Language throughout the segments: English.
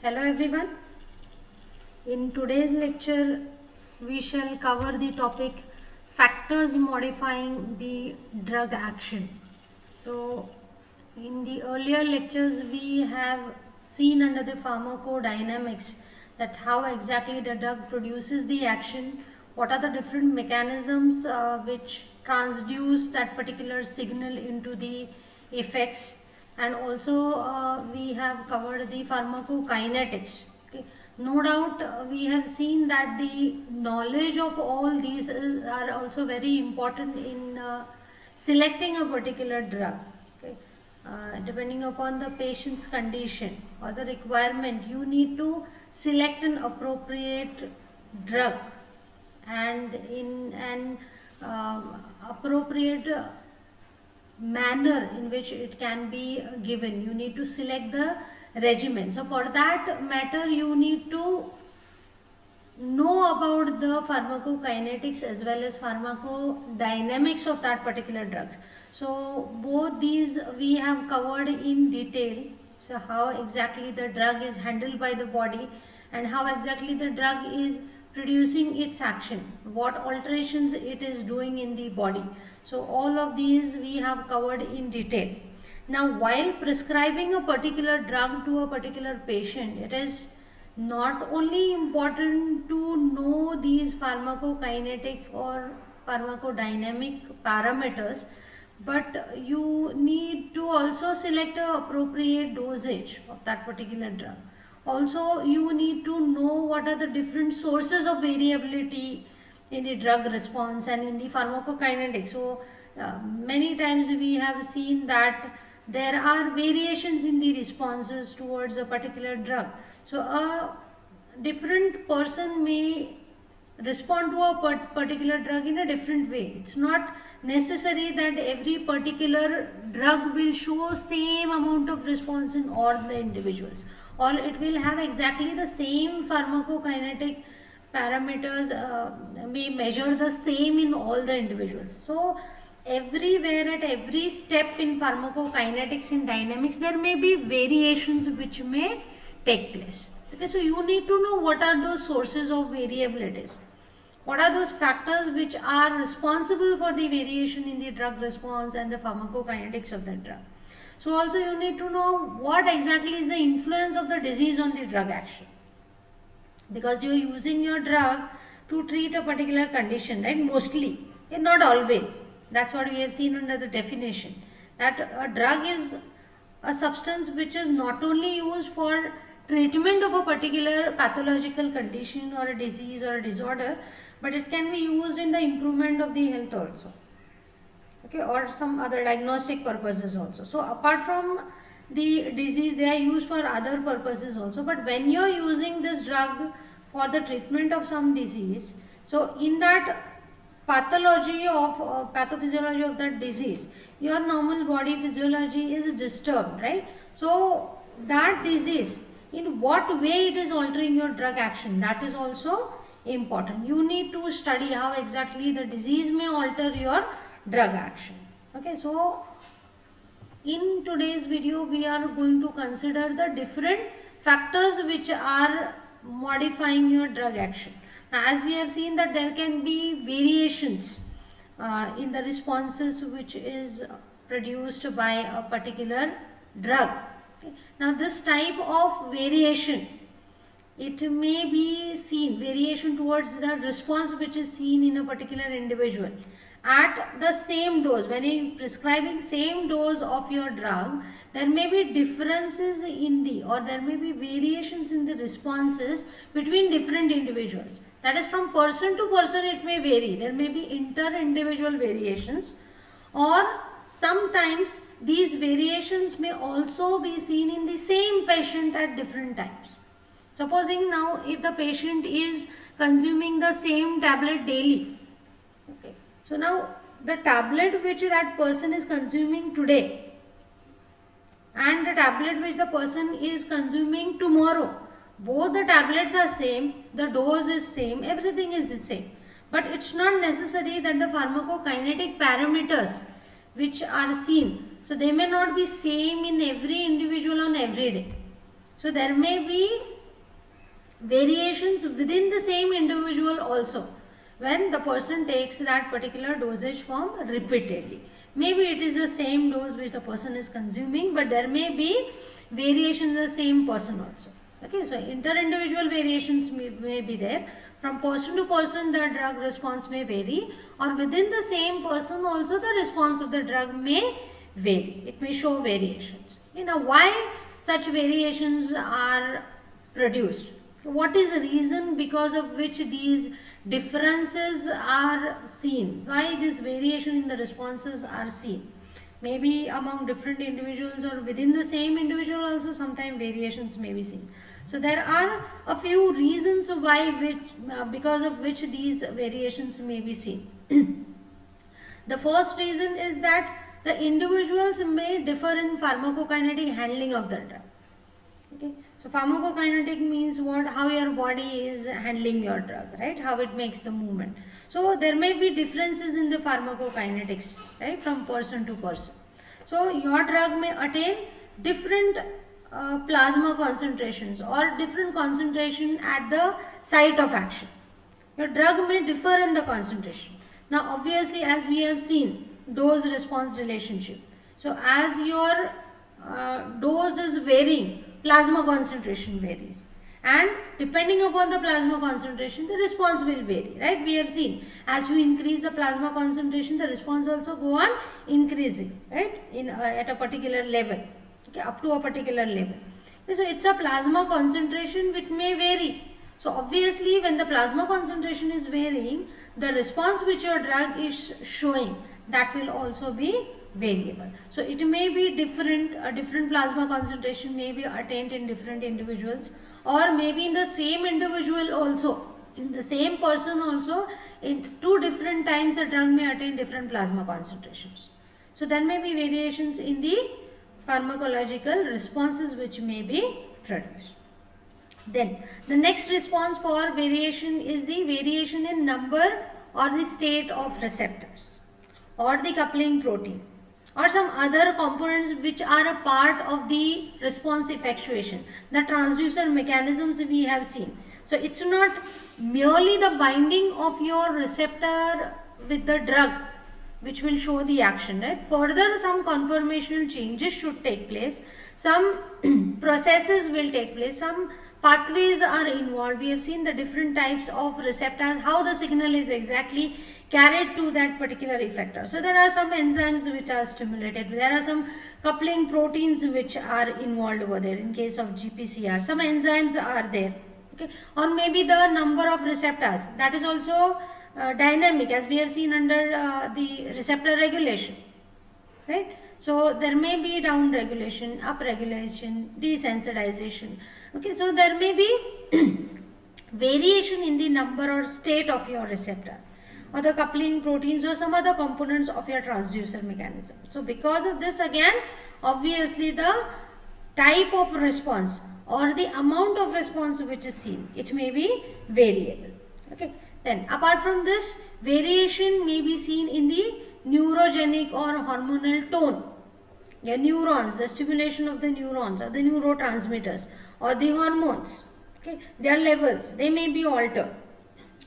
Hello everyone. In today's lecture, we shall cover the topic factors modifying the drug action. So, in the earlier lectures, we have seen under the pharmacodynamics that how exactly the drug produces the action, what are the different mechanisms which transduce that particular signal into the effects, and also we have covered the pharmacokinetics. Okay. No doubt we have seen that the knowledge of all these are also very important in selecting a particular drug. Okay. Depending upon the patient's condition or the requirement, you need to select an appropriate drug and in an appropriate manner in which it can be given. You need to select the regimen. So for that matter, you need to know about the pharmacokinetics as well as pharmacodynamics of that particular drug. So both these we have covered in detail. So how exactly the drug is handled by the body and how exactly the drug is producing its action, what alterations it is doing in the body. So all of these we have covered in detail. Now while prescribing a particular drug to a particular patient, it is not only important to know these pharmacokinetic or pharmacodynamic parameters, but you need to also select a appropriate dosage of that particular drug. Also, you need to know what are the different sources of variability in the drug response and in the pharmacokinetics. So many times we have seen that there are variations in the responses towards a particular drug. So a different person may respond to a particular drug in a different way. It's not necessary that every particular drug will show same amount of response in all the individuals, or it will have exactly the same pharmacokinetic parameters may measure the same in all the individuals. So everywhere at every step in pharmacokinetics and dynamics there may be variations which may take place. Okay, so you need to know what are those sources of variabilities, what are those factors which are responsible for the variation in the drug response and the pharmacokinetics of the drug. So also you need to know what exactly is the influence of the disease on the drug action, because you are using your drug to treat a particular condition, right? Mostly, and not always. That's what we have seen under the definition, that a drug is a substance which is not only used for treatment of a particular pathological condition or a disease or a disorder, but it can be used in the improvement of the health also. Okay, or some other diagnostic purposes also. So apart from the disease, they are used for other purposes also. But when you are using this drug for the treatment of some disease, so in that pathology of pathophysiology of that disease, your normal body physiology is disturbed, right? So that disease, in what way it is altering your drug action, that is also important. You need to study how exactly the disease may alter your drug action. Okay, so in today's video we are going to consider the different factors which are modifying your drug action. Now, as we have seen that there can be variations in the responses which is produced by a particular drug. Okay. Now this type of variation, it may be seen, variation towards the response which is seen in a particular individual at the same dose. When you are prescribing same dose of your drug, there may be differences in the, or there may be variations in the responses between different individuals. That is, from person to person it may vary. There may be inter-individual variations, or sometimes these variations may also be seen in the same patient at different times. Supposing now if the patient is consuming the same tablet daily, okay, so now the tablet which that person is consuming today and the tablet which the person is consuming tomorrow, both the tablets are same, the dose is same, everything is the same. But it's not necessary that the pharmacokinetic parameters which are seen, so they may not be same in every individual on every day. So there may be variations within the same individual also, when the person takes that particular dosage form repeatedly. Maybe it is the same dose which the person is consuming, but there may be variations in the same person also. Okay, so inter-individual variations may be there. From person to person, the drug response may vary, or within the same person also the response of the drug may vary. It may show variations. Why such variations are produced? What is the reason because of which these differences are seen? Why this variation in the responses are seen? Maybe among different individuals or within the same individual also sometimes variations may be seen. So there are a few reasons because of which these variations may be seen. The first reason is that the individuals may differ in pharmacokinetic handling of the drug. Okay. So pharmacokinetic means what? How your body is handling your drug, right? How it makes the movement. So there may be differences in the pharmacokinetics, right, from person to person. So your drug may attain different plasma concentrations or different concentration at the site of action. Your drug may differ in the concentration. Now obviously, as we have seen, dose response relationship. So as your dose is varying, plasma concentration varies, and depending upon the plasma concentration the response will vary, right? We have seen as you increase the plasma concentration the response also go on increasing, right, in at a particular level, okay, up to a particular level. Okay, so it's a plasma concentration which may vary. So obviously when the plasma concentration is varying, the response which your drug is showing, that will also be variable. So it may be different, a different plasma concentration may be attained in different individuals, or maybe in the same individual also, in the same person also, in 2 different times the drug may attain different plasma concentrations. So there may be variations in the pharmacological responses which may be produced. Then the next response for variation is the variation in number or the state of receptors, or the coupling protein, or some other components which are a part of the response effectuation, the transducer mechanisms we have seen. So it's not merely the binding of your receptor with the drug which will show the action, right? Further, some conformational changes should take place, some processes will take place, some pathways are involved. We have seen the different types of receptors, how the signal is exactly carried to that particular effector. So there are some enzymes which are stimulated, there are some coupling proteins which are involved over there in case of GPCR, some enzymes are there, okay, or maybe the number of receptors, that is also dynamic, as we have seen under the receptor regulation, right? So there may be down regulation, up regulation, desensitization. Okay, so there may be variation in the number or state of your receptor, or the coupling proteins, or some other components of your transducer mechanism. So because of this, again, obviously the type of response or the amount of response which is seen, it may be variable. Okay. Then apart from this, variation may be seen in the neurogenic or hormonal tone. The neurons, the stimulation of the neurons or the neurotransmitters or the hormones, okay, their levels, they may be altered,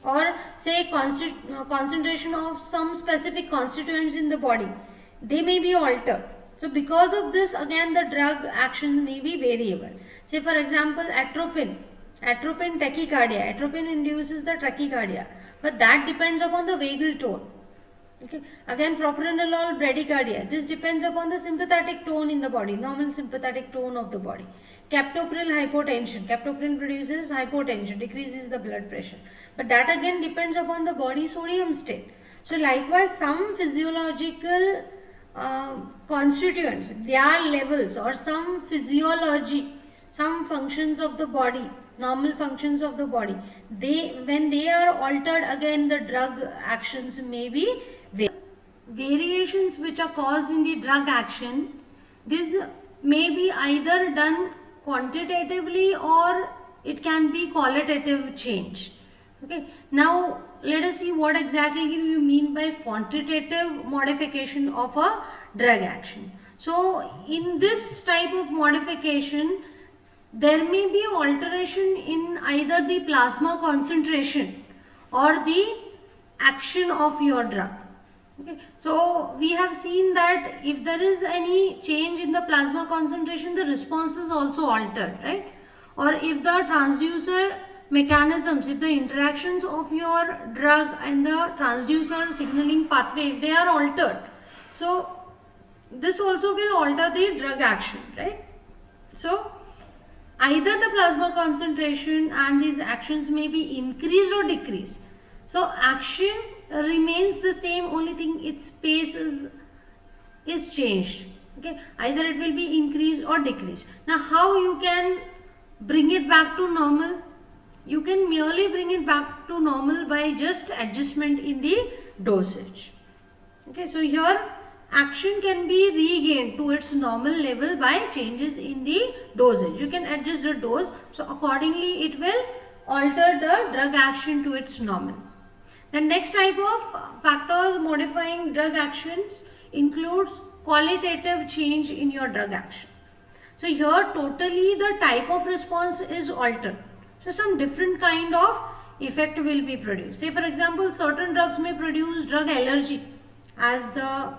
or say concentration of some specific constituents in the body, they may be altered. So because of this, again, the drug action may be variable. Say for example, atropine tachycardia, atropine induces the tachycardia, but that depends upon the vagal tone. Okay. Again, propranolol bradycardia, this depends upon the sympathetic tone in the body, normal sympathetic tone of the body. Captopril hypotension, captopril produces hypotension, decreases the blood pressure, but that again depends upon the body sodium state. So likewise, some physiological constituents, their levels, or some physiology, some functions of the body, normal functions of the body, when they are altered, again the drug actions may be variations which are caused in the drug action. This may be either done quantitatively or it can be qualitative change. Okay. Now let us see what exactly do you mean by quantitative modification of a drug action. So in this type of modification, there may be alteration in either the plasma concentration or the action of your drug. Okay, so we have seen that if there is any change in the plasma concentration, the response is also altered, right? Or if the transducer mechanisms, if the interactions of your drug and the transducer signaling pathway, if they are altered, so this also will alter the drug action, right? So either the plasma concentration and these actions may be increased or decreased. So action remains the same, only thing its pace is changed. Okay, either it will be increased or decreased. Now how you can bring it back to normal? You can merely bring it back to normal by just adjustment in the dosage. Okay, so here action can be regained to its normal level by changes in the dosage. You can adjust the dose, so accordingly it will alter the drug action to its normal. The next type of factors modifying drug actions includes qualitative change in your drug action. So here totally the type of response is altered. So some different kind of effect will be produced. Say for example, certain drugs may produce drug allergy as the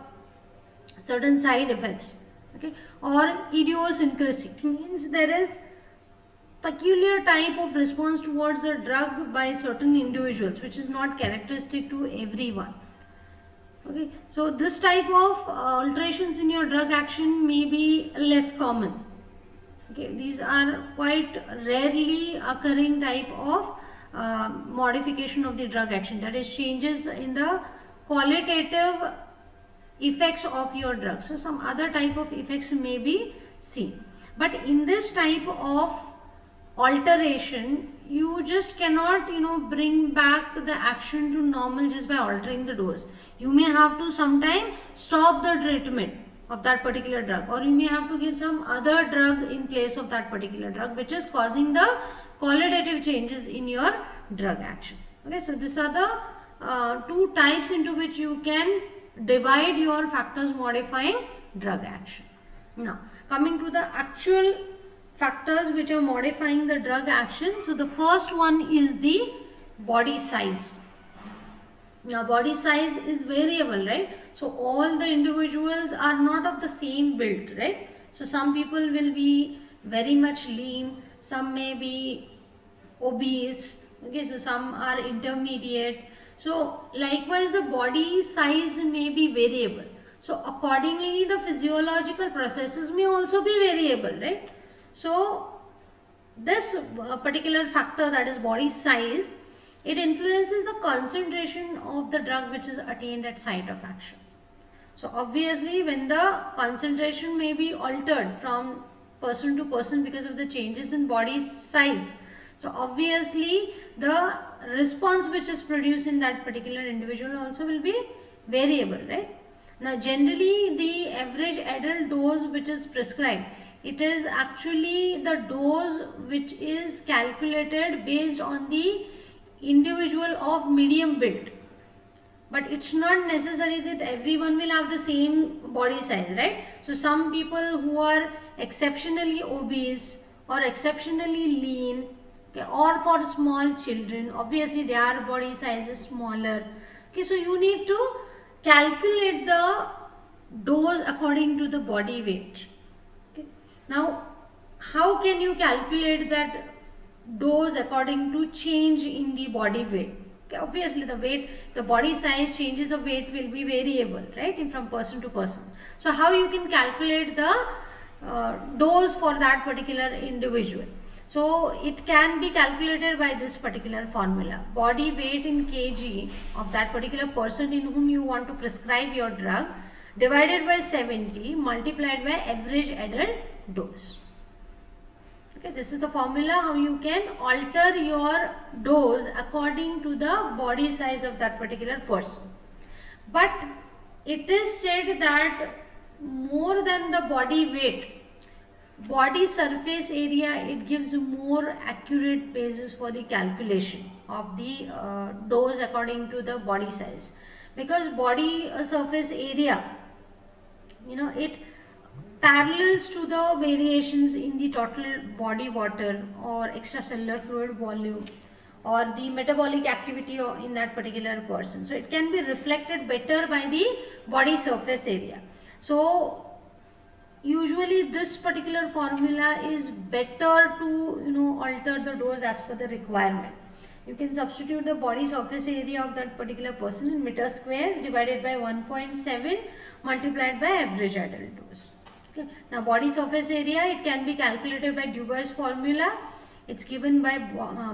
certain side effects, okay, or idiosyncrasy, means there is peculiar type of response towards a drug by certain individuals which is not characteristic to everyone. Okay, so this type of alterations in your drug action may be less common. Okay, these are quite rarely occurring type of modification of the drug action, that is changes in the qualitative effects of your drug. So some other type of effects may be seen, but in this type of alteration you just cannot bring back the action to normal just by altering the dose. You may have to sometime stop the treatment of that particular drug, or you may have to give some other drug in place of that particular drug which is causing the qualitative changes in your drug action. Okay, so these are the two types into which you can divide your factors modifying drug action. Now coming to the actual factors which are modifying the drug action. So the first one is the body size. Now body size is variable, right? So all the individuals are not of the same build, right? So some people will be very much lean, some may be obese, okay, so some are intermediate. So likewise the body size may be variable. So accordingly the physiological processes may also be variable, right? So this particular factor, that is body size, it influences the concentration of the drug which is attained at site of action. So obviously when the concentration may be altered from person to person because of the changes in body size, so obviously the response which is produced in that particular individual also will be variable, right? Now generally the average adult dose which is prescribed, it is actually the dose which is calculated based on the individual of medium build, but it's not necessary that everyone will have the same body size, right? So some people who are exceptionally obese or exceptionally lean, okay, or for small children, obviously their body size is smaller. Okay, so you need to calculate the dose according to the body weight. Okay. Now how can you calculate that dose according to change in the body weight? Okay, obviously the weight, the body size changes, the weight will be variable, right, from person to person. So how you can calculate the dose for that particular individual? So it can be calculated by this particular formula: body weight in kg of that particular person in whom you want to prescribe your drug divided by 70 multiplied by average adult dose. Okay, this is the formula how you can alter your dose according to the body size of that particular person. But it is said that more than the body weight, body surface area, it gives more accurate basis for the calculation of the dose according to the body size, because body surface area, it parallels to the variations in the total body water or extracellular fluid volume or the metabolic activity in that particular person. So it can be reflected better by the body surface area. So usually this particular formula is better to alter the dose as per the requirement. You can substitute the body surface area of that particular person in meter squares divided by 1.7 multiplied by average adult dose. Okay. Now body surface area, it can be calculated by Dubas formula. It's given by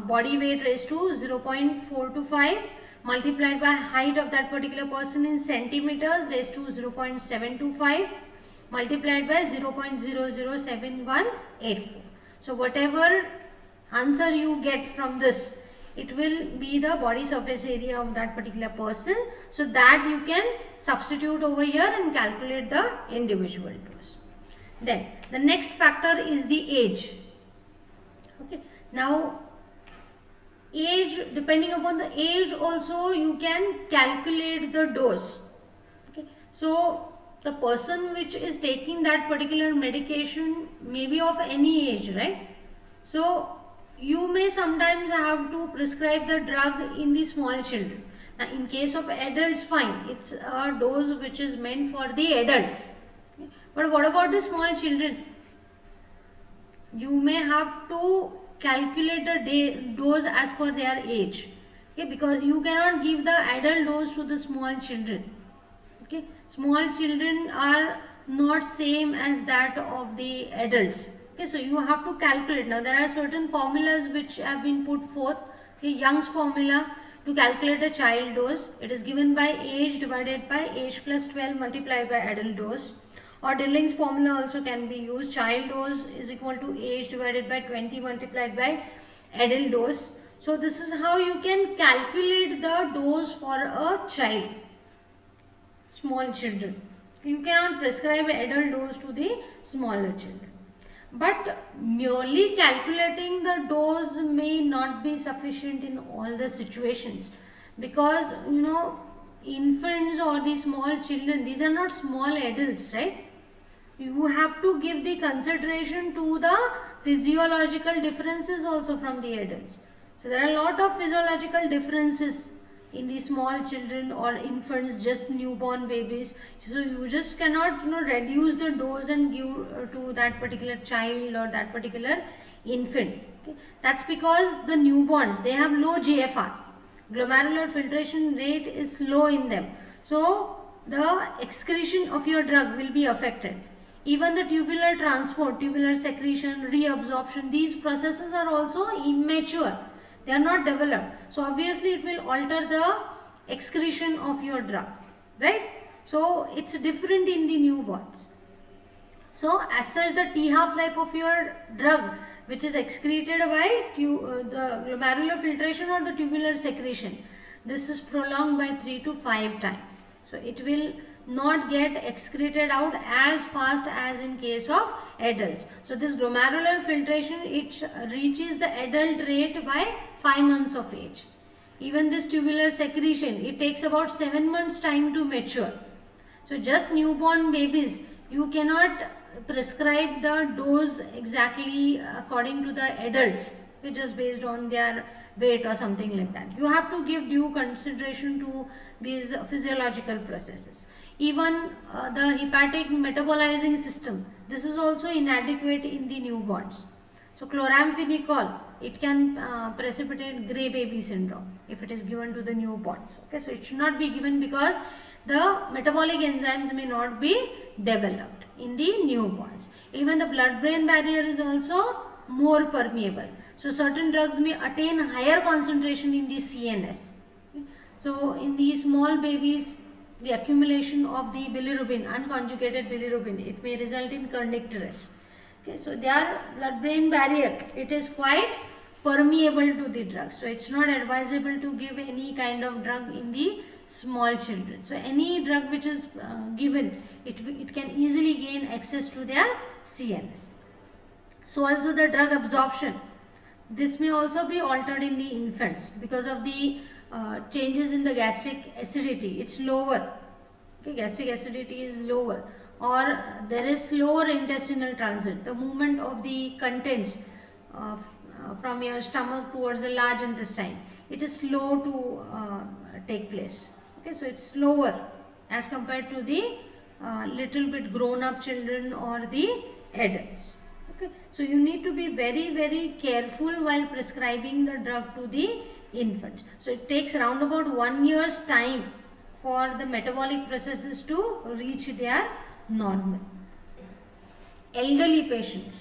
body weight raised to 0.425 multiplied by height of that particular person in centimeters raised to 0.725 multiplied by 0.007184. So whatever answer you get from this, it will be the body surface area of that particular person, so that you can substitute over here and calculate the individual dose. Then the next factor is the age. Okay. Now age, depending upon the age also you can calculate the dose. Okay. So the person which is taking that particular medication may be of any age, right? So you may sometimes have to prescribe the drug in the small children. Now in case of adults, fine, it's a dose which is meant for the adults. Okay. But what about the small children? You may have to calculate the dose as per their age. Okay, because you cannot give the adult dose to the small children. Okay, small children are not same as that of the adults. Okay, so you have to calculate. Now there are certain formulas which have been put forth. Okay, Young's formula to calculate a child dose. It is given by age divided by age plus 12 multiplied by adult dose. Or Dilling's formula also can be used. Child dose is equal to age divided by 20 multiplied by adult dose. So this is how you can calculate the dose for a child, small children. You cannot prescribe adult dose to the smaller children. But merely calculating the dose may not be sufficient in all the situations, because infants or the small children, these are not small adults, right? You have to give the consideration to the physiological differences also from the adults. So there are a lot of physiological differences in the small children or infants, just newborn babies. So you just cannot reduce the dose and give to that particular child or that particular infant. Okay. That's because the newborns, they have low GFR. Glomerular filtration rate is low in them. So the excretion of your drug will be affected. Even the tubular transport, tubular secretion, reabsorption, these processes are also immature. They are not developed. So obviously it will alter the excretion of your drug, right? So it's different in the newborns. So as such, the T half-life of your drug, which is excreted by the glomerular filtration or the tubular secretion, this is prolonged by 3 to 5 times. So it will not get excreted out as fast as in case of adults. So this glomerular filtration, it reaches the adult rate by 5 months of age. Even this tubular secretion, it takes about 7 months time to mature. So just newborn babies, you cannot prescribe the dose exactly according to the adults, just based on their weight or something like that. You have to give due consideration to these physiological processes. Even the hepatic metabolizing system, this is also inadequate in the newborns. So chloramphenicol, it can precipitate grey baby syndrome if it is given to the newborns. Okay, so it should not be given because the metabolic enzymes may not be developed in the newborns. Even the blood-brain barrier is also more permeable. So certain drugs may attain higher concentration in the CNS. Okay. So in the small babies, the accumulation of the bilirubin, unconjugated bilirubin, it may result in kernicterus. Okay, so their blood-brain barrier, it is quite permeable to the drug. So it's not advisable to give any kind of drug in the small children. So any drug which is given, it can easily gain access to their CNS. So also the drug absorption, this may also be altered in the infants because of the changes in the gastric acidity. It's lower. Okay, gastric acidity is lower. or there is slower intestinal transit, the movement of the contents from your stomach towards the large intestine, it is slow to take place. Okay, so it's slower as compared to the little bit grown up children or the adults. Okay, so you need to be very careful while prescribing the drug to the infants. So it takes around about 1 year's time for the metabolic processes to reach their normal. Elderly patients,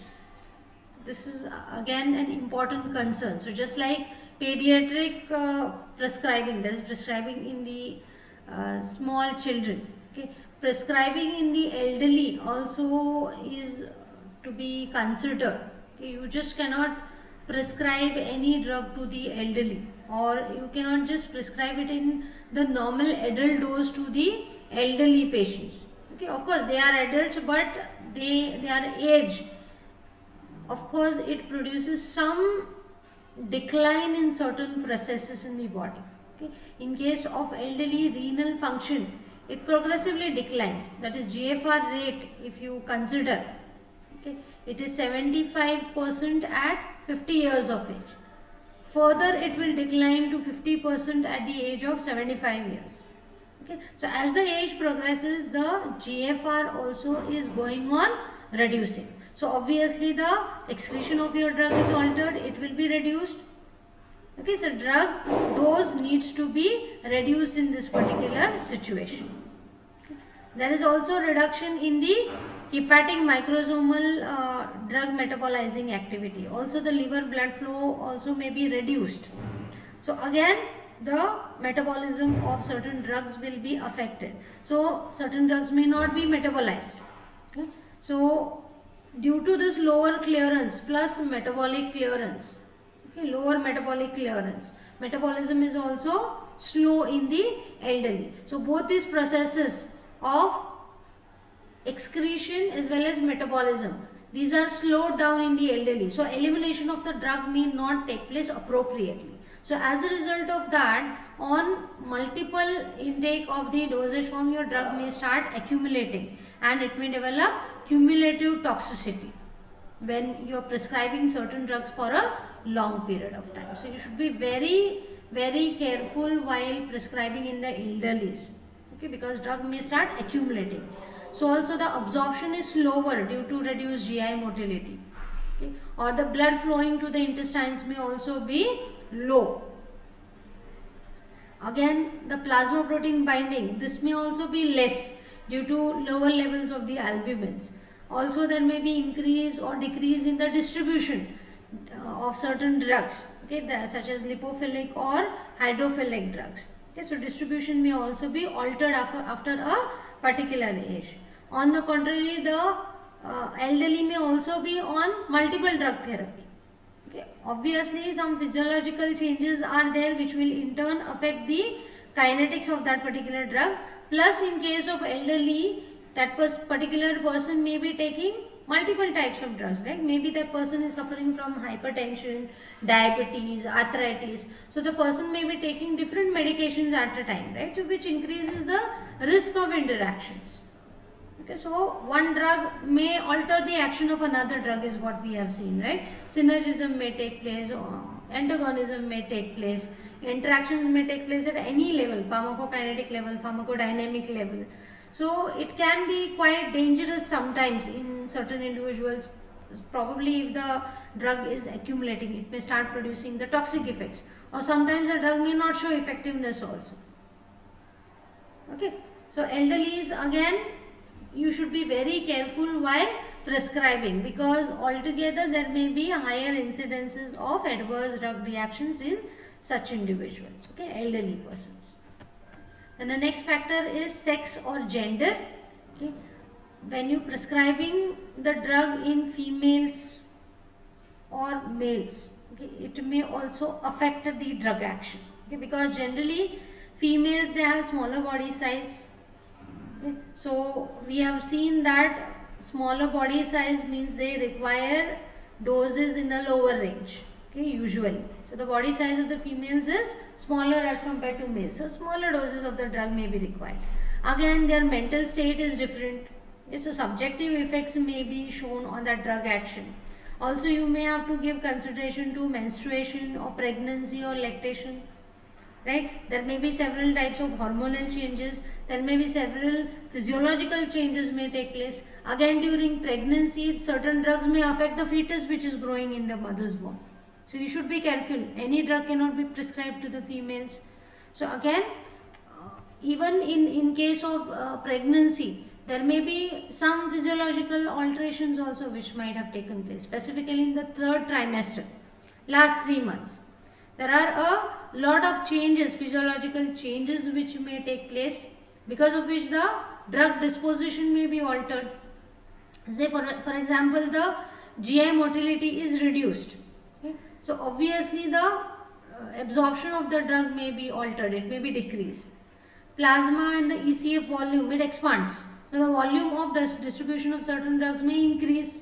this is again an important concern. So just like pediatric prescribing, there is prescribing in the small children. Okay, prescribing in the elderly also is to be considered. Okay, you just cannot prescribe any drug to the elderly, or you cannot just prescribe it in the normal adult dose to the elderly patients. Okay, of course they are adults, but they are aged. Of course it produces some decline in certain processes in the body. Okay, in case of elderly, renal function, it progressively declines. That is GFR rate, if you consider. Okay, it is 75% at 50 years of age. Further it will decline to 50% at the age of 75 years. Okay, so as the age progresses, the GFR also is going on reducing. So obviously the excretion of your drug is altered, it will be reduced. Okay, so drug dose needs to be reduced in this particular situation. Okay. There is also reduction in the hepatic microsomal drug metabolizing activity. Also the liver blood flow also may be reduced. So again the metabolism of certain drugs will be affected. So certain drugs may not be metabolized. Okay. So due to this lower clearance plus metabolic clearance, okay, lower metabolic clearance, metabolism is also slow in the elderly. So both these processes of excretion as well as metabolism, these are slowed down in the elderly. So elimination of the drug may not take place appropriately. So as a result of that, on multiple intake of the dosage form, your drug may start accumulating and it may develop cumulative toxicity when you are prescribing certain drugs for a long period of time. So you should be very careful while prescribing in the elderlies. Okay, because drug may start accumulating. So also the absorption is slower due to reduced GI motility. Okay, or the blood flowing to the intestines may also be low. Again, the plasma protein binding, this may also be less due to lower levels of the albumins. Also there may be increase or decrease in the distribution of certain drugs, okay, such as lipophilic or hydrophilic drugs. Okay, so distribution may also be altered after a particular age. On the contrary, the elderly may also be on multiple drug therapy. Okay. Obviously some physiological changes are there which will in turn affect the kinetics of that particular drug. Plus in case of elderly, that particular person may be taking multiple types of drugs, right? Maybe that person is suffering from hypertension, diabetes, arthritis. So the person may be taking different medications at a time, right? So which increases the risk of interactions. Okay, so one drug may alter the action of another drug is what we have seen, right? Synergism may take place, antagonism may take place, interactions may take place at any level, pharmacokinetic level, pharmacodynamic level. So it can be quite dangerous sometimes in certain individuals. Probably if the drug is accumulating, it may start producing the toxic effects, or sometimes the drug may not show effectiveness also. Okay, so elderlies, again you should be very careful while prescribing, because altogether there may be higher incidences of adverse drug reactions in such individuals, okay, elderly persons. Then the next factor is sex or gender. Okay, when you prescribing the drug in females or males, okay, it may also affect the drug action, okay, because generally females, they have smaller body size. Okay, so we have seen that smaller body size means they require doses in a lower range, okay, usually. So the body size of the females is smaller as compared to males, so smaller doses of the drug may be required. Again, their mental state is different. Okay, so subjective effects may be shown on the drug action. Also, you may have to give consideration to menstruation or pregnancy or lactation, right? There may be several types of hormonal changes. There may be several physiological changes may take place. Again, during pregnancy, certain drugs may affect the fetus which is growing in the mother's womb. So you should be careful. Any drug cannot be prescribed to the females. So again, even in case of pregnancy, there may be some physiological alterations also which might have taken place, specifically in the third trimester, last 3 months. There are a lot of changes, physiological changes which may take place, because of which the drug disposition may be altered. Say for example, the GI motility is reduced. Okay? So obviously the absorption of the drug may be altered, it may be decreased. Plasma and the ECF volume, it expands. So the volume of distribution of certain drugs may increase.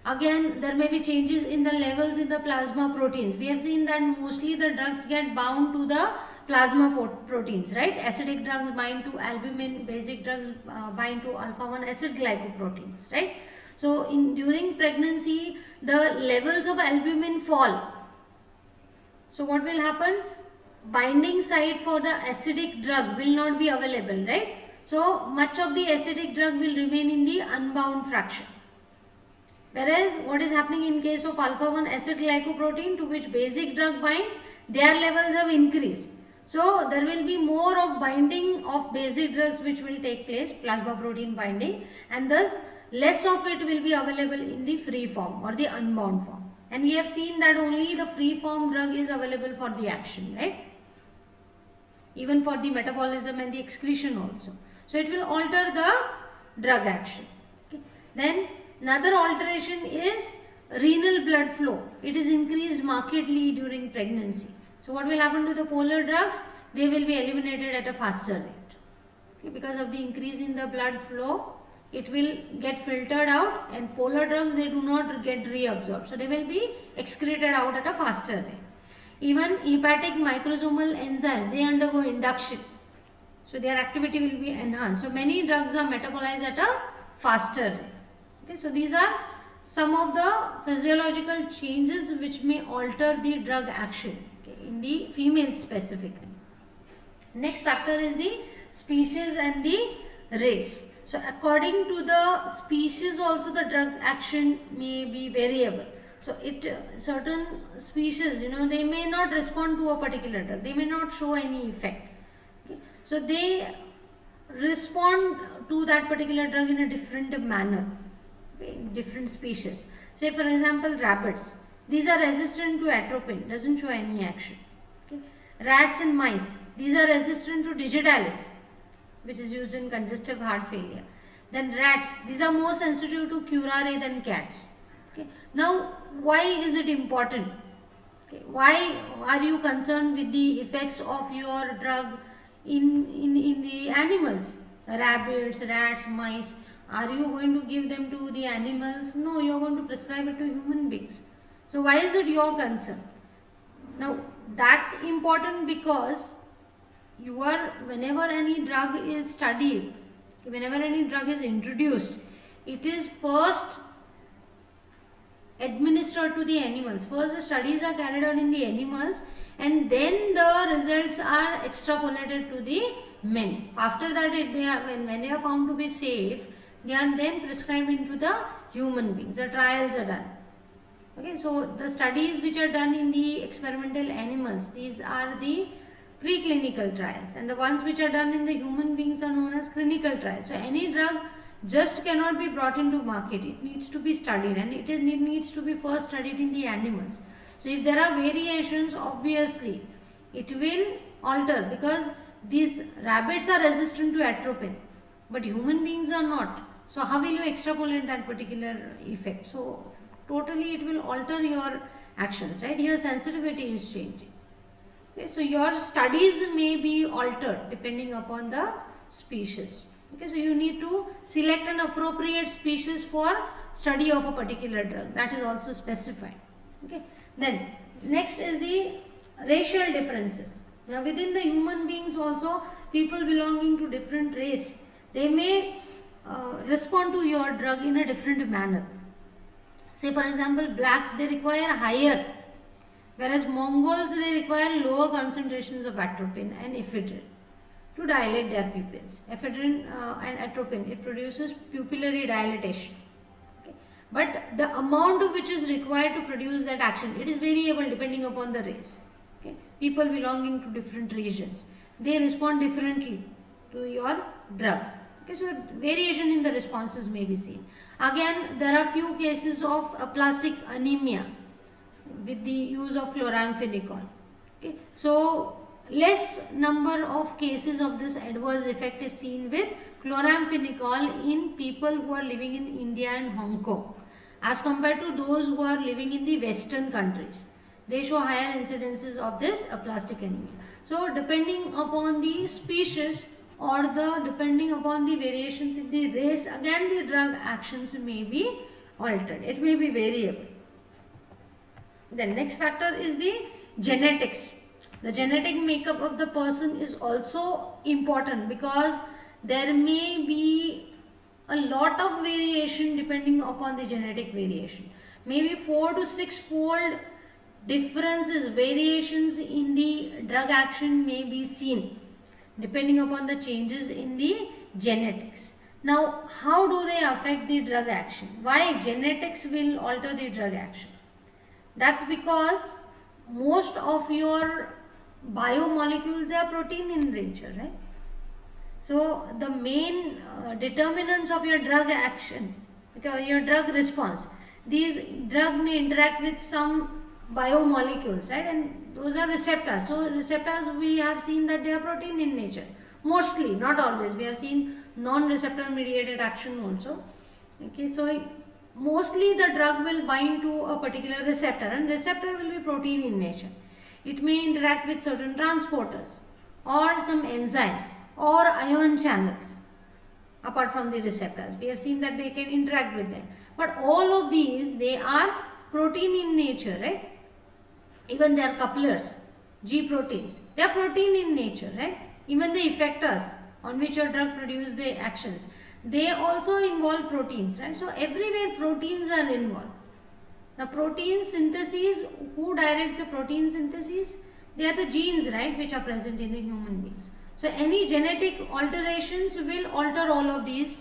Again, there may be changes in the levels in the plasma proteins. We have seen that mostly the drugs get bound to the plasma proteins, right? Acidic drugs bind to albumin, basic drugs bind to alpha-1 acid glycoproteins, right? So during pregnancy, the levels of albumin fall. So what will happen? Binding site for the acidic drug will not be available, right? So much of the acidic drug will remain in the unbound fraction. Whereas what is happening in case of alpha-1 acid glycoprotein to which basic drug binds, their levels have increased. So there will be more of binding of basic drugs which will take place, plasma protein binding, and thus less of it will be available in the free form or the unbound form. And we have seen that only the free form drug is available for the action, right? Even for the metabolism and the excretion also. So it will alter the drug action. Okay. Then another alteration is renal blood flow. It is increased markedly during pregnancy. So what will happen to the polar drugs? They will be eliminated at a faster rate. Okay. Because of the increase in the blood flow, it will get filtered out, and polar drugs, they do not get reabsorbed. So they will be excreted out at a faster rate. Even hepatic microsomal enzymes, they undergo induction. So their activity will be enhanced. So many drugs are metabolized at a faster rate. Okay, so these are some of the physiological changes which may alter the drug action, okay, in the females specifically. Next factor is the species and the race. So according to the species also the drug action may be variable. So certain species, they may not respond to a particular drug. They may not show any effect. Okay. So they respond to that particular drug in a different manner, okay, in different species. Say for example, rabbits. These are resistant to atropine, doesn't show any action. Okay. Rats and mice. These are resistant to digitalis, which is used in congestive heart failure. Then rats. These are more sensitive to curare than cats. Okay. Now, why is it important? Okay. Why are you concerned with the effects of your drug in the animals? Rabbits, rats, mice. Are you going to give them to the animals? No, you are going to prescribe it to human beings. So, why is it your concern? Now, that's important because whenever any drug is studied, whenever any drug is introduced, it is first administered to the animals. First the studies are carried out in the animals, and then the results are extrapolated to the men. After that, when they are found to be safe, they are then prescribed into the human beings. The trials are done. Okay, so the studies which are done in the experimental animals, these are the preclinical trials, and the ones which are done in the human beings are known as clinical trials. So any drug just cannot be brought into market. It needs to be studied, and it needs to be first studied in the animals. So if there are variations, obviously it will alter, because these rabbits are resistant to atropine, but human beings are not. So how will you extrapolate that particular effect? So totally it will alter your actions, right? Here sensitivity is changing. Okay, so your studies may be altered depending upon the species. Okay, so you need to select an appropriate species for study of a particular drug. That is also specified. Okay. Then next is the racial differences. Now within the human beings also, people belonging to different race, they may respond to your drug in a different manner. Say for example, blacks, they require higher, whereas Mongols, they require lower concentrations of atropine and ephedrine to dilate their pupils. Ephedrine and atropine, it produces pupillary dilatation. Okay. But the amount which is required to produce that action, it is variable depending upon the race. Okay. People belonging to different regions, they respond differently to your drug. Okay, so variation in the responses may be seen. Again, there are few cases of aplastic anemia with the use of chloramphenicol. Okay, so less number of cases of this adverse effect is seen with chloramphenicol in people who are living in India and Hong Kong as compared to those who are living in the western countries. They show higher incidences of this aplastic anemia. So depending upon the species or depending upon the variations in the race, again the drug actions may be altered. It may be variable. Then next factor is the genetics. The genetic makeup of the person is also important because there may be a lot of variation depending upon the genetic variation. Maybe 4 to 6 fold differences, variations in the drug action may be seen depending upon the changes in the genetics. Now, how do they affect the drug action? Why genetics will alter the drug action? That's because most of your biomolecules, they are protein in nature, right? So the main determinants of your drug action, okay, your drug response, these drug may interact with some biomolecules, right? And those are receptors. So receptors, we have seen that they are protein in nature. Mostly, not always. We have seen non-receptor mediated action also. Okay, so mostly the drug will bind to a particular receptor, and receptor will be protein in nature. It may interact with certain transporters or some enzymes or ion channels apart from the receptors. We have seen that they can interact with them. But all of these, they are protein in nature, right? Even they are couplers, G proteins. They are protein in nature, right? Even the effectors on which your drug produce the actions, they also involve proteins, right? So everywhere proteins are involved. The protein synthesis, who directs the protein synthesis? They are the genes, right, which are present in the human beings. So any genetic alterations will alter all of these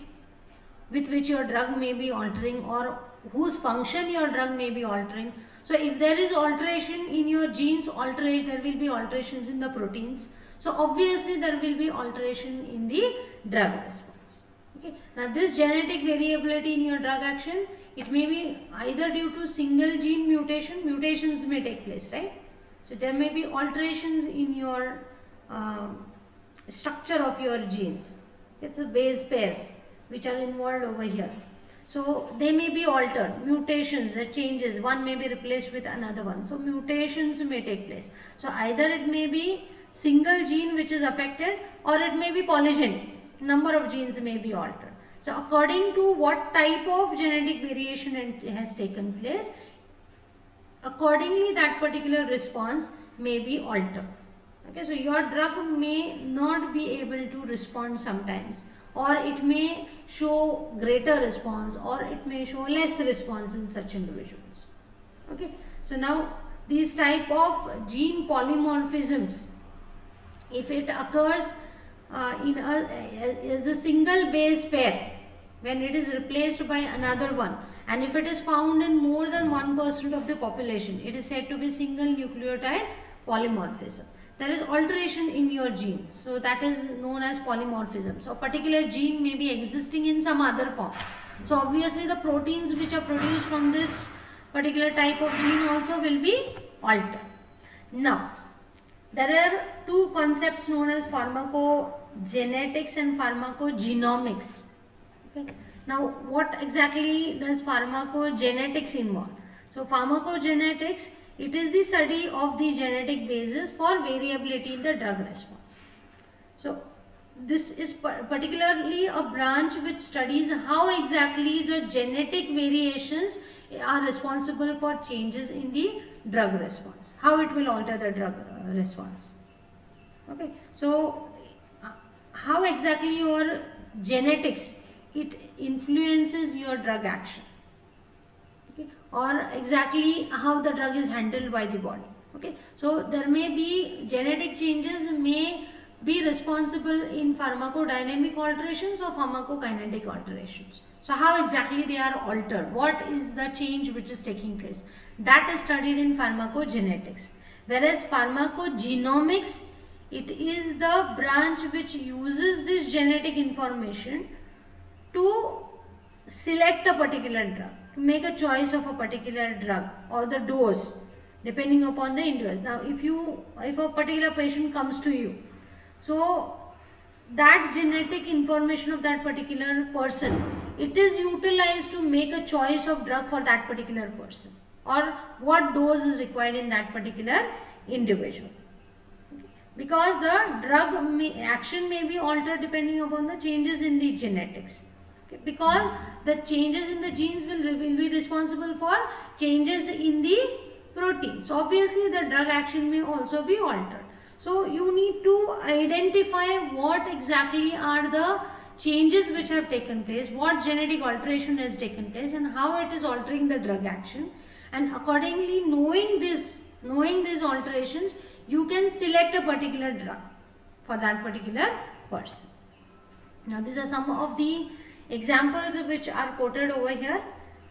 with which your drug may be altering or whose function your drug may be altering. So if there is alteration in your genes, there will be alterations in the proteins. So obviously there will be alteration in the drug response. Okay. Now this genetic variability in your drug action, it may be either due to single gene mutation, mutations may take place, right? So there may be alterations in your structure of your genes. It's the base pairs which are involved over here. So they may be altered, mutations, changes, one may be replaced with another one. So mutations may take place. So either it may be single gene which is affected or it may be polygenic. Number of genes may be altered. So according to what type of genetic variation has taken place, accordingly that particular response may be altered. Okay, so your drug may not be able to respond sometimes, or it may show greater response or it may show less response in such individuals. Okay, so now these type of gene polymorphisms, if it occurs as a single base pair, when it is replaced by another one, and if it is found in more than 1% of the population, it is said to be single nucleotide polymorphism. There is alteration in your gene, so that is known as polymorphism. So a particular gene may be existing in some other form. So obviously the proteins which are produced from this particular type of gene also will be altered. Now, there are two concepts known as pharmacogenetics and pharmacogenomics. Okay. Now, what exactly does pharmacogenetics involve? So, pharmacogenetics, it is the study of the genetic basis for variability in the drug response. So, this is particularly a branch which studies how exactly the genetic variations are responsible for changes in the drug response, how it will alter the drug response. Okay, so how exactly your genetics it influences your drug action, okay, or exactly how the drug is handled by the body. Okay, so there may be genetic changes may be responsible in pharmacodynamic alterations or pharmacokinetic alterations. So how exactly they are altered, what is the change which is taking place, that is studied in pharmacogenetics. Whereas pharmacogenomics, it is the branch which uses this genetic information to select a particular drug, to make a choice of a particular drug or the dose depending upon the individual. Now if a particular patient comes to you, so that genetic information of that particular person, it is utilized to make a choice of drug for that particular person or what dose is required in that particular individual, because the drug action may be altered depending upon the changes in the genetics, okay, because the changes in the genes will be responsible for changes in the protein. So obviously the drug action may also be altered. So you need to identify what exactly are the changes which have taken place, what genetic alteration has taken place and how it is altering the drug action, and accordingly knowing these alterations, you can select a particular drug for that particular person. Now these are some of the examples which are quoted over here.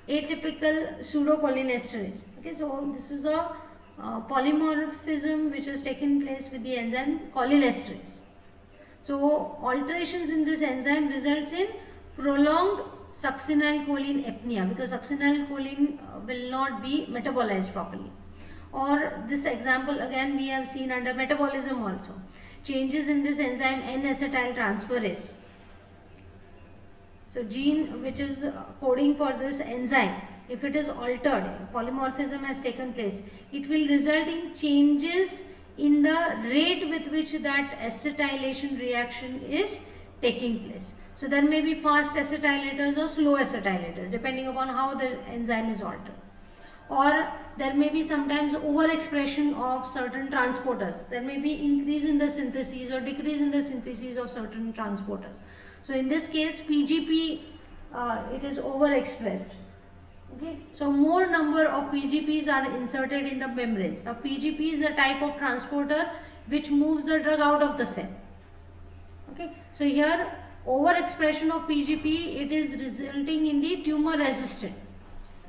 Atypical pseudocholinesterase. Okay, so this is a polymorphism which has taken place with the enzyme cholinesterase. So alterations in this enzyme results in prolonged succinylcholine apnea, because succinylcholine will not be metabolized properly. Or this example again we have seen under metabolism also. Changes in this enzyme N-acetyltransferase. So gene which is coding for this enzyme, if it is altered, polymorphism has taken place, it will result in changes in the rate with which that acetylation reaction is taking place. So there may be fast acetylators or slow acetylators depending upon how the enzyme is altered. Or there may be sometimes overexpression of certain transporters. There may be increase in the synthesis or decrease in the synthesis of certain transporters. So in this case PGP, it is overexpressed. Okay, so more number of PGPs are inserted in the membranes. Now PGP is a type of transporter which moves the drug out of the cell. Okay, so here overexpression of PGP, it is resulting in the tumor resistant.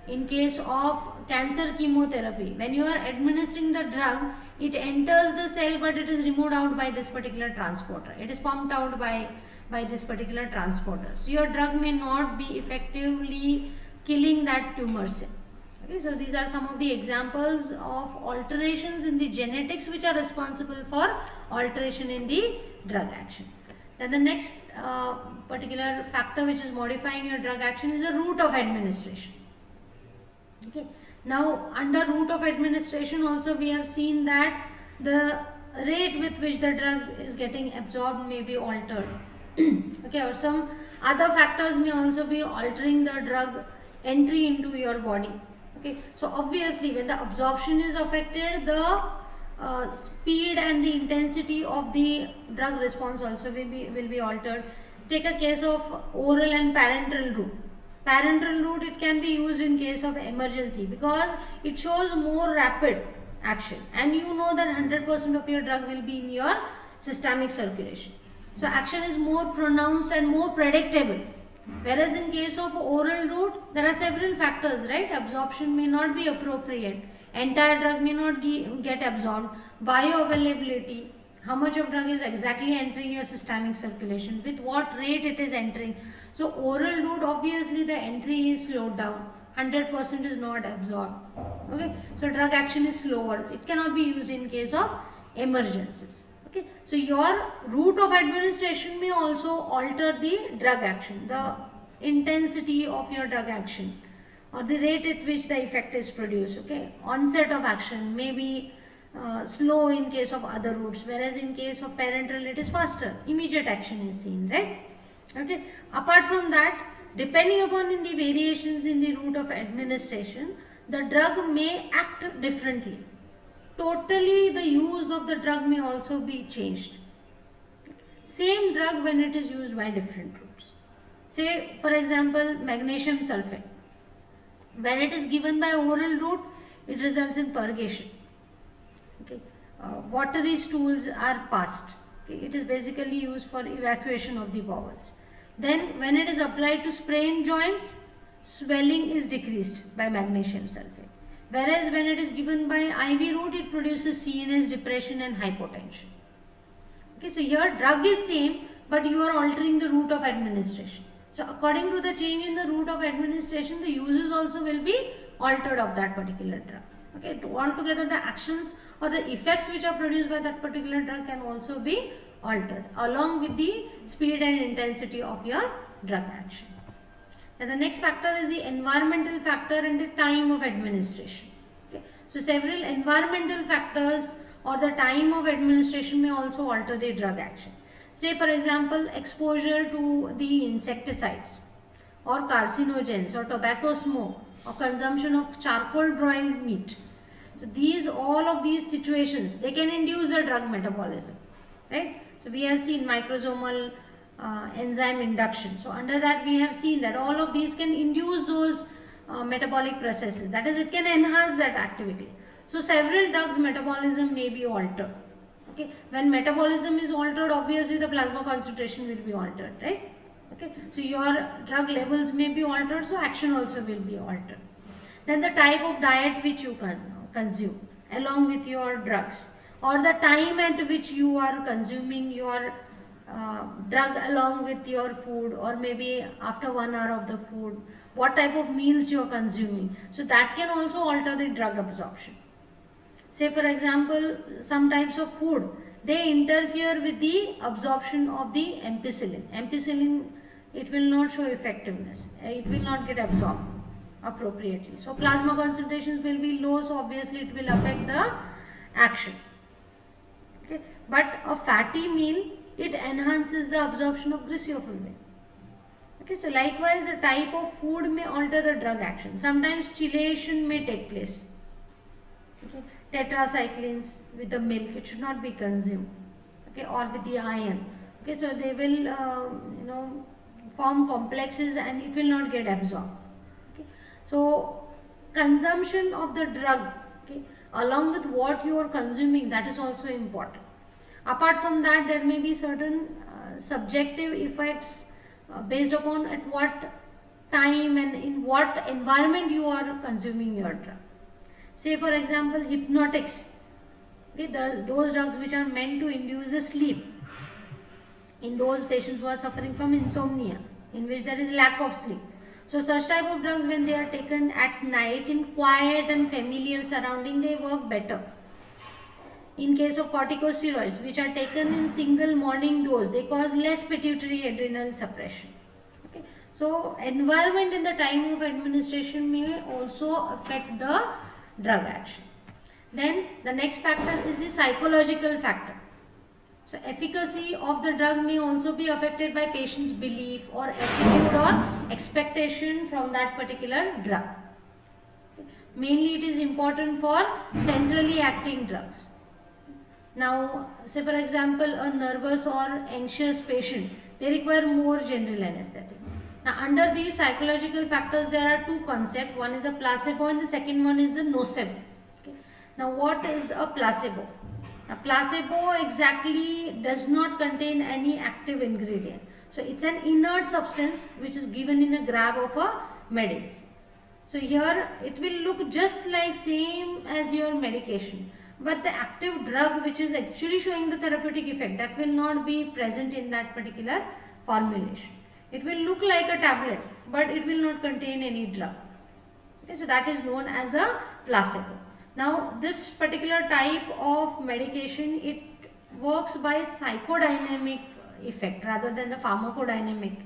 In case of cancer chemotherapy, when you are administering the drug, it enters the cell but it is removed out by this particular transporter. It is pumped out by this particular transporter. So your drug may not be effectively killing that tumor cell. Okay, so these are some of the examples of alterations in the genetics which are responsible for alteration in the drug action. Then the next particular factor which is modifying your drug action is the route of administration. Okay, now under route of administration also we have seen that the rate with which the drug is getting absorbed may be altered. Okay, or some other factors may also be altering the drug entry into your body. Okay, so obviously when the absorption is affected, the speed and the intensity of the drug response also will be altered. Take a case of oral and parenteral route. Parenteral route, it can be used in case of emergency because it shows more rapid action and you know that 100% of your drug will be in your systemic circulation. So action is more pronounced and more predictable. Whereas in case of oral route, there are several factors, right? Absorption may not be appropriate. Entire drug may not get absorbed. Bioavailability, how much of drug is exactly entering your systemic circulation, with what rate it is entering. So oral route, obviously the entry is slowed down. 100% is not absorbed. Okay, so drug action is slower. It cannot be used in case of emergencies. Okay, so your route of administration may also alter the drug action, the intensity of your drug action or the rate at which the effect is produced. Okay, onset of action may be slow in case of other routes, whereas in case of parenteral it is faster, immediate action is seen, right? Okay, apart from that, depending upon in the variations in the route of administration, the drug may act differently. Totally the use of the drug may also be changed. Same drug when it is used by different routes. Say for example magnesium sulfate. When it is given by oral route, it results in purgation. Okay. Watery stools are passed. Okay. It is basically used for evacuation of the bowels. Then when it is applied to sprained joints, swelling is decreased by magnesium sulfate. Whereas when it is given by IV route, it produces CNS, depression and hypotension. Okay, so your drug is same, but you are altering the route of administration. So according to the change in the route of administration, the uses also will be altered of that particular drug. Okay, altogether the actions or the effects which are produced by that particular drug can also be altered along with the speed and intensity of your drug action. And the next factor is the environmental factor and the time of administration. Okay. So several environmental factors or the time of administration may also alter the drug action. Say for example exposure to the insecticides or carcinogens or tobacco smoke or consumption of charcoal broiled meat. So all of these situations, they can induce a drug metabolism, right? So we have seen microsomal enzyme induction. So under that we have seen that all of these can induce those metabolic processes. That is, it can enhance that activity. So several drugs metabolism may be altered. Okay, when metabolism is altered, obviously the plasma concentration will be altered, right? Okay, so your drug levels may be altered, so action also will be altered. Then the type of diet which you can consume along with your drugs, or the time at which you are consuming your drug along with your food, or maybe after 1 hour of the food, what type of meals you are consuming. So that can also alter the drug absorption. Say for example, some types of food, they interfere with the absorption of the ampicillin. Ampicillin, it will not show effectiveness. It will not get absorbed appropriately. So plasma concentrations will be low, so obviously it will affect the action. Okay. But a fatty meal, it enhances the absorption of griseofulvin. Okay, so likewise the type of food may alter the drug action. Sometimes chelation may take place. Okay. Tetracyclines with the milk, it should not be consumed. Okay, or with the iron. Okay, so they will form complexes and it will not get absorbed. Okay. So consumption of the drug, okay, along with what you are consuming, that is also important. Apart from that, there may be certain subjective effects based upon at what time and in what environment you are consuming your drug. Say for example hypnotics, okay, those drugs which are meant to induce a sleep in those patients who are suffering from insomnia, in which there is lack of sleep. So such type of drugs, when they are taken at night in quiet and familiar surrounding, they work better. In case of corticosteroids which are taken in single morning dose, they cause less pituitary adrenal suppression. Okay. So environment and the time of administration may also affect the drug action. Then the next factor is the psychological factor. So efficacy of the drug may also be affected by patient's belief or attitude or expectation from that particular drug. Okay. Mainly it is important for centrally acting drugs. Now, say for example, a nervous or anxious patient, they require more general anesthetic. Now, under these psychological factors, there are two concepts. One is a placebo and the second one is the nocebo. Okay. Now, what is a placebo? A placebo exactly does not contain any active ingredient. So, it's an inert substance which is given in a grab of a medicine. So, here it will look just like same as your medication. But the active drug which is actually showing the therapeutic effect, that will not be present in that particular formulation. It will look like a tablet, but it will not contain any drug. Okay, so that is known as a placebo. Now this particular type of medication, it works by psychodynamic effect rather than the pharmacodynamic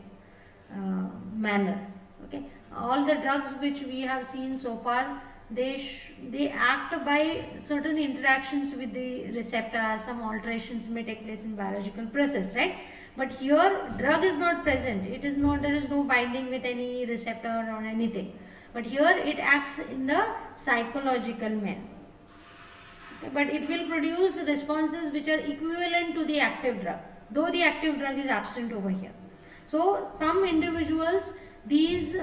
manner. Okay, all the drugs which we have seen so far, they act by certain interactions with the receptor. Some alterations may take place in biological process, right? But here drug is not present. It is not, there is no binding with any receptor or anything. But here it acts in the psychological manner. Okay, but it will produce responses which are equivalent to the active drug, though the active drug is absent over here. So some individuals, these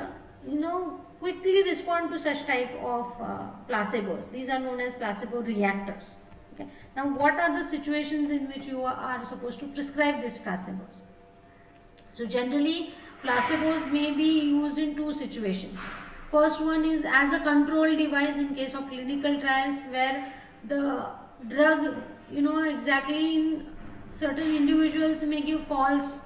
quickly respond to such type of placebos. These are known as placebo reactors. Okay. Now what are the situations in which you are supposed to prescribe these placebos? So generally placebos may be used in two situations. First one is as a control device in case of clinical trials, where the drug, exactly in certain individuals may give false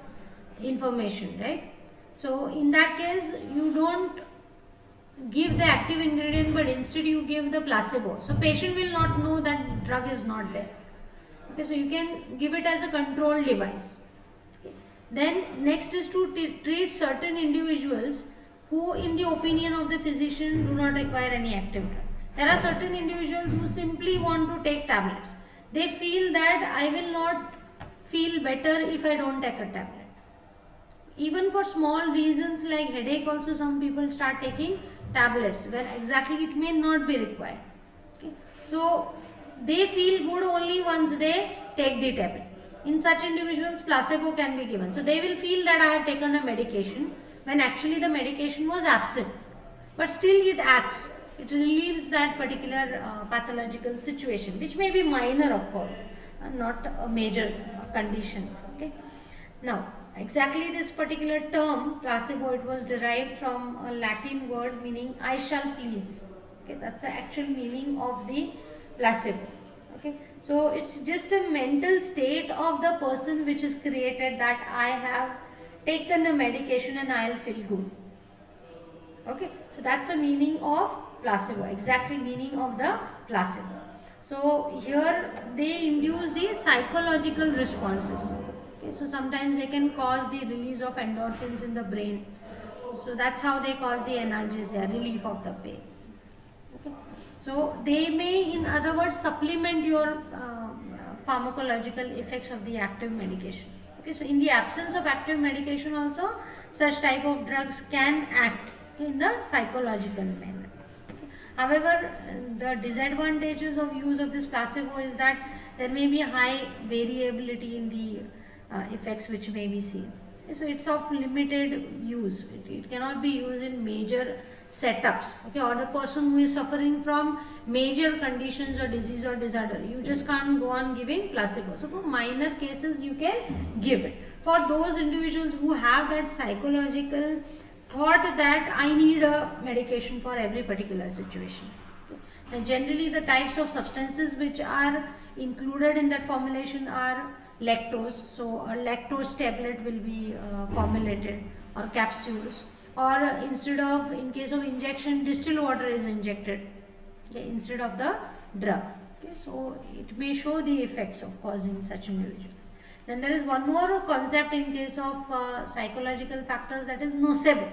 information, right? So in that case you don't give the active ingredient, but instead you give the placebo. So patient will not know that drug is not there. Okay, so you can give it as a control device. Okay. Then next is to treat certain individuals who in the opinion of the physician do not require any active drug. There are certain individuals who simply want to take tablets. They feel that I will not feel better if I don't take a tablet. Even for small reasons like headache also, some people start taking tablets where exactly it may not be required. Okay. So they feel good only once they take the tablet. In such individuals placebo can be given. So they will feel that I have taken the medication when actually the medication was absent, but still it acts. It relieves that particular pathological situation, which may be minor of course, not major conditions. Okay. Now exactly this particular term placebo, it was derived from a Latin word meaning I shall please. Okay, that's the actual meaning of the placebo. Okay, so it's just a mental state of the person which is created that I have taken a medication and I'll feel good. Okay, so that's the meaning of placebo, exactly meaning of the placebo. So here they induce the psychological responses. Okay, so sometimes they can cause the release of endorphins in the brain. So that's how they cause the analgesia, relief of the pain. Okay. So they may, in other words, supplement your pharmacological effects of the active medication. Okay, so in the absence of active medication also, such type of drugs can act in the psychological manner. Okay. However, the disadvantages of use of this placebo is that there may be high variability in the effects which may be seen. Okay, so it's of limited use. It cannot be used in major setups. Okay, or the person who is suffering from major conditions or disease or disorder, you just can't go on giving placebo. So for minor cases you can give it. For those individuals who have that psychological thought that I need a medication for every particular situation. Okay. And generally the types of substances which are included in that formulation are lactose. So a lactose tablet will be formulated, or capsules, or instead of, in case of injection, distilled water is injected, okay, instead of the drug. Okay, so it may show the effects of course in such individuals. Then there is one more concept in case of psychological factors, that is nocebo.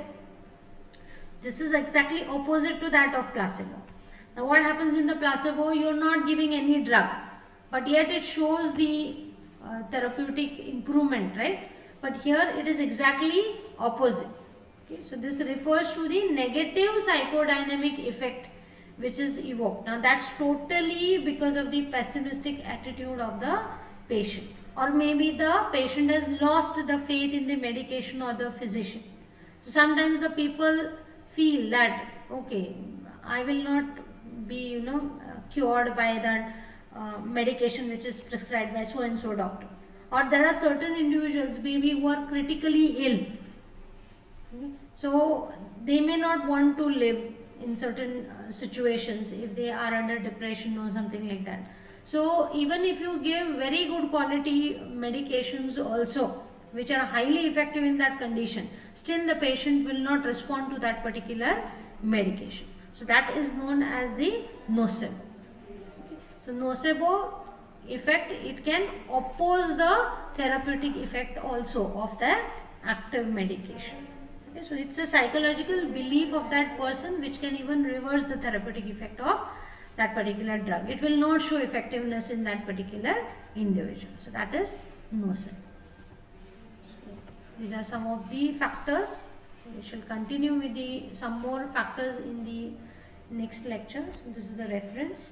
This is exactly opposite to that of placebo. Now what happens in the placebo, you are not giving any drug, but yet it shows the therapeutic improvement, right? But here it is exactly opposite. Okay, so this refers to the negative psychodynamic effect which is evoked. Now that's totally because of the pessimistic attitude of the patient, or maybe the patient has lost the faith in the medication or the physician. So sometimes the people feel that okay, I will not be cured by that medication which is prescribed by so and so doctor, or there are certain individuals maybe who are critically ill. Okay. So they may not want to live in certain situations if they are under depression or something like that. So even if you give very good quality medications also which are highly effective in that condition, still the patient will not respond to that particular medication. So that is known as the nocebo. Okay. So nocebo effect, it can oppose the therapeutic effect also of the active medication. Okay, so it's a psychological belief of that person which can even reverse the therapeutic effect of that particular drug. It will not show effectiveness in that particular individual. So that is nocebo. These are some of the factors. We shall continue with some more factors in the next lecture. So this is the reference.